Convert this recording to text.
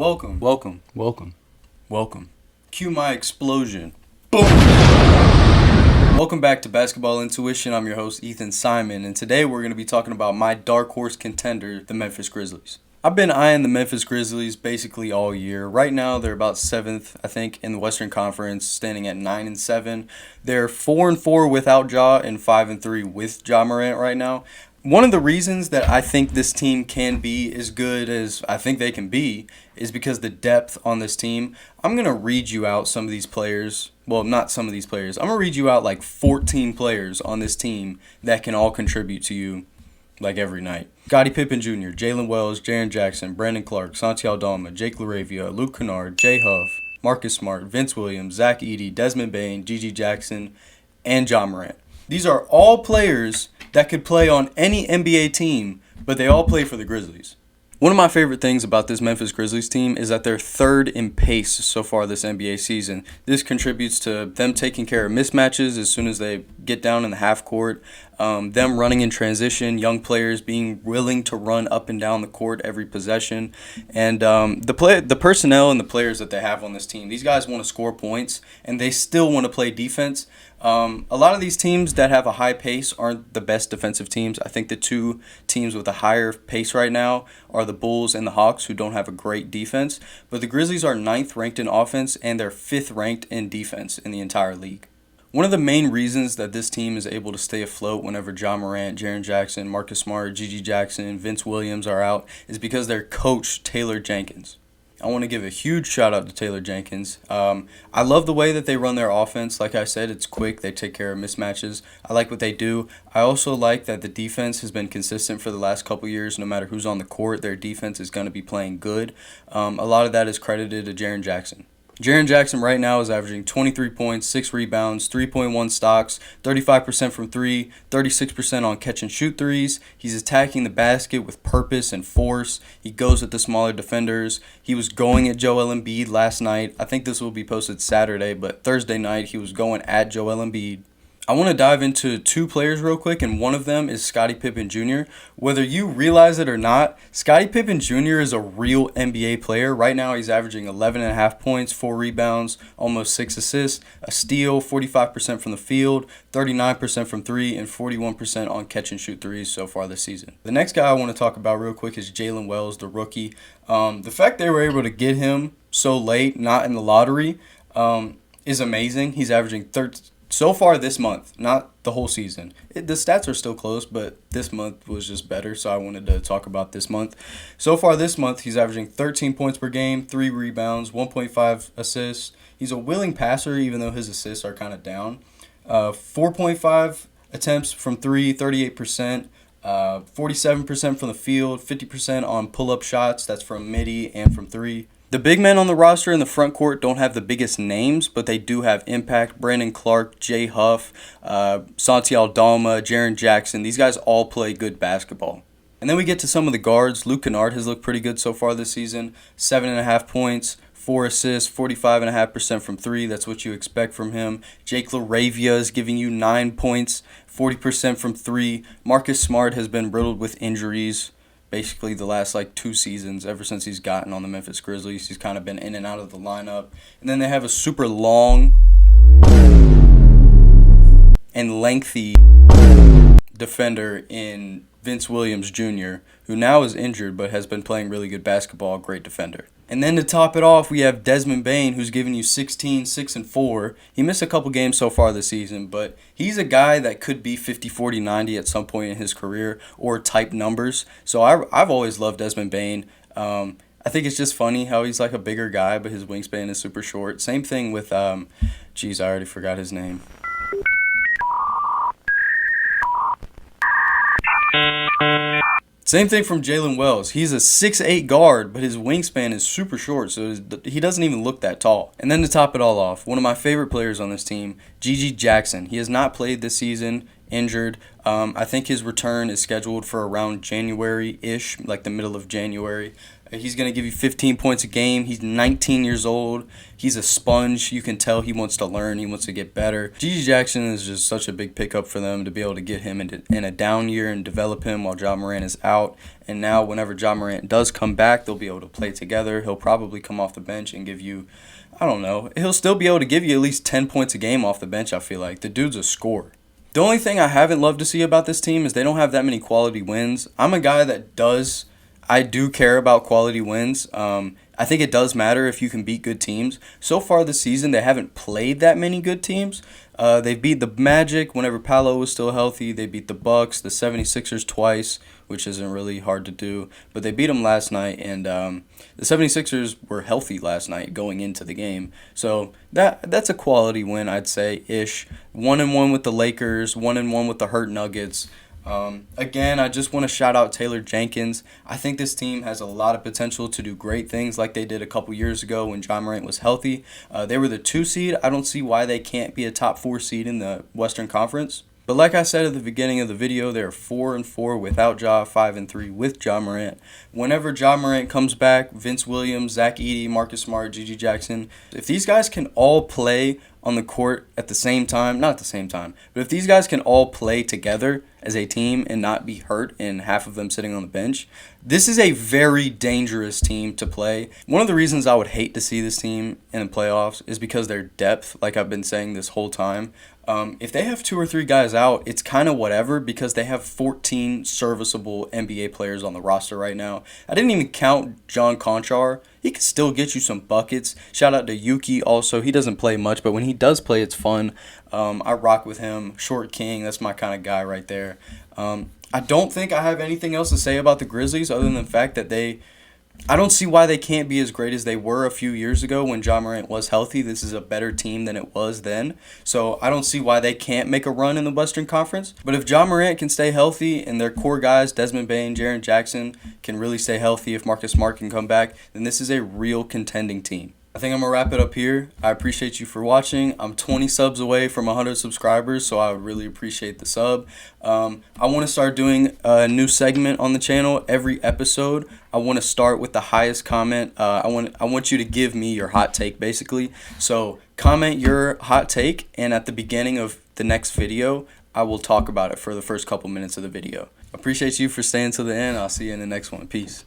Welcome. Cue my explosion. Boom! Welcome back to Basketball Intuition. I'm your host, Ethan Simon, and today we're going to be talking about my dark horse contender, the Memphis Grizzlies. I've been eyeing the Memphis Grizzlies basically all year. Right now, they're about 7th, I think, in the Western Conference, standing at 9-7. They're 4-4 without Ja and 5-3 with Ja Morant right now. One of the reasons that I think this team can be as good as I think they can be is because the depth on this team. I'm going to read you out some of these players. Well, not some of these players. I'm going to read you out like 14 players on this team that can all contribute to you like every night. Scottie Pippen Jr., Jalen Wells, Jaren Jackson, Brandon Clark, Santi Aldama, Jake LaRavia, Luke Kennard, Jay Huff, Marcus Smart, Vince Williams, Zach Edey, Desmond Bane, Gigi Jackson, and Ja Morant. These are all players that could play on any NBA team, but they all play for the Grizzlies. One of my favorite things about this Memphis Grizzlies team is that they're third in pace so far this NBA season. This contributes to them taking care of mismatches as soon as they get down in the half court, them running in transition, young players being willing to run up and down the court every possession, and the personnel and the players that they have on this team. These guys want to score points, and they still want to play defense. A lot of these teams that have a high pace aren't the best defensive teams. I think the two teams with a higher pace right now are the Bulls and the Hawks, who don't have a great defense. But the Grizzlies are 9th ranked in offense, and they're 5th ranked in defense in the entire league. One of the main reasons that this team is able to stay afloat whenever Ja Morant, Jaren Jackson, Marcus Smart, Gigi Jackson, Vince Williams are out is because their coach, Taylor Jenkins. I want to give a huge shout out to Taylor Jenkins. I love the way that they run their offense. Like I said, it's quick. They take care of mismatches. I like what they do. I also like that the defense has been consistent for the last couple years. No matter who's on the court, their defense is going to be playing good. A lot of that is credited to Jaren Jackson. Jaren Jackson right now is averaging 23 points, 6 rebounds, 3.1 stocks, 35% from 3, 36% on catch and shoot threes. He's attacking the basket with purpose and force. He goes at the smaller defenders. He was going at Joel Embiid last night. I think this will be posted Saturday, but Thursday night he was going at Joel Embiid. I want to dive into 2 players real quick, and one of them is Scottie Pippen Jr. Whether you realize it or not, Scottie Pippen Jr. is a real NBA player. Right now he's averaging 11.5 points, 4 rebounds, almost 6 assists, a steal, 45% from the field, 39% from 3, and 41% on catch and shoot threes so far this season. The next guy I want to talk about real quick is Jalen Wells, the rookie. The fact they were able to get him so late, not in the lottery, is amazing. He's averaging so far this month, not the whole season. The stats are still close, but this month was just better, so I wanted to talk about this month. So far this month, he's averaging 13 points per game, 3 rebounds, 1.5 assists. He's a willing passer, even though his assists are kind of down. 4.5 attempts from 3, 38%. 47% from the field, 50% on pull-up shots. That's from midi and from 3. The big men on the roster in the front court don't have the biggest names, but they do have impact. Brandon Clark, Jay Huff, Santi Aldama, Jaren Jackson. These guys all play good basketball. And then we get to some of the guards. Luke Kennard has looked pretty good so far this season. 7.5 points, 4 assists, 45.5% from 3. That's what you expect from him. Jake LaRavia is giving you 9 points, 40% from 3. Marcus Smart has been riddled with injuries basically the last 2 seasons. Ever since he's gotten on the Memphis Grizzlies, he's kind of been in and out of the lineup. And then they have a super long and lengthy defender in Vince Williams Jr., who now is injured but has been playing really good basketball, great defender. And then to top it off, we have Desmond Bane, who's giving you 16, 6, and 4. He missed a couple games so far this season, but he's a guy that could be 50, 40, 90 at some point in his career, or type numbers. So I've always loved Desmond Bane. I think it's just funny how he's like a bigger guy, but his wingspan is super short. Same thing with, I already forgot his name. Same thing from Jalen Wells. He's a 6'8 guard, but his wingspan is super short, so he doesn't even look that tall. And then to top it all off, one of my favorite players on this team, Gigi Jackson. He has not played this season, injured. I think his return is scheduled for around January-ish, like the middle of January. He's going to give you 15 points a game. He's 19 years old. He's a sponge. You can tell he wants to learn. He wants to get better. GG Jackson is just such a big pickup for them to be able to get him in a down year and develop him while Ja Morant is out. And now whenever Ja Morant does come back, they'll be able to play together. He'll probably come off the bench and give you, I don't know, he'll still be able to give you at least 10 points a game off the bench, I feel like. The dude's a scorer. The only thing I haven't loved to see about this team is they don't have that many quality wins. I'm a guy that I do care about quality wins. I think it does matter if you can beat good teams. So far this season, they haven't played that many good teams. They beat the Magic whenever Paolo was still healthy. They beat the Bucks, the 76ers twice, which isn't really hard to do. But they beat them last night, and the 76ers were healthy last night going into the game. So that's a quality win, I'd say, ish. 1-1 with the Lakers, 1-1 with the hurt Nuggets. Again, I just want to shout out Taylor Jenkins. I think this team has a lot of potential to do great things like they did a couple years ago when Ja Morant was healthy. They were the 2 seed. I don't see why they can't be a top 4 seed in the Western Conference. But like I said at the beginning of the video, they're 4-4 without Ja, 5-3 with Ja Morant. Whenever Ja Morant comes back, Vince Williams, Zach Edey, Marcus Smart, GG Jackson, if these guys can all play on the court at the same time, not at the same time, but if these guys can all play together as a team and not be hurt and half of them sitting on the bench, this is a very dangerous team to play. One of the reasons I would hate to see this team in the playoffs is because their depth, like I've been saying this whole time. If they have 2 or 3 guys out, it's kind of whatever because they have 14 serviceable NBA players on the roster right now. I didn't even count John Conchar. He could still get you some buckets. Shout out to Yuki also. He doesn't play much, but when he does play, it's fun. I rock with him. Short King, that's my kind of guy right there. I don't think I have anything else to say about the Grizzlies other than the fact that I don't see why they can't be as great as they were a few years ago when Ja Morant was healthy. This is a better team than it was then. So I don't see why they can't make a run in the Western Conference. But if Ja Morant can stay healthy and their core guys, Desmond Bane, Jaren Jackson, can really stay healthy, if Marcus Smart can come back, then this is a real contending team. I think I'm going to wrap it up here. I appreciate you for watching. I'm 20 subs away from 100 subscribers, so I would really appreciate the sub. I want to start doing a new segment on the channel every episode. I want to start with the highest comment. I want you to give me your hot take, basically. So comment your hot take, and at the beginning of the next video, I will talk about it for the first couple minutes of the video. Appreciate you for staying to the end. I'll see you in the next one. Peace.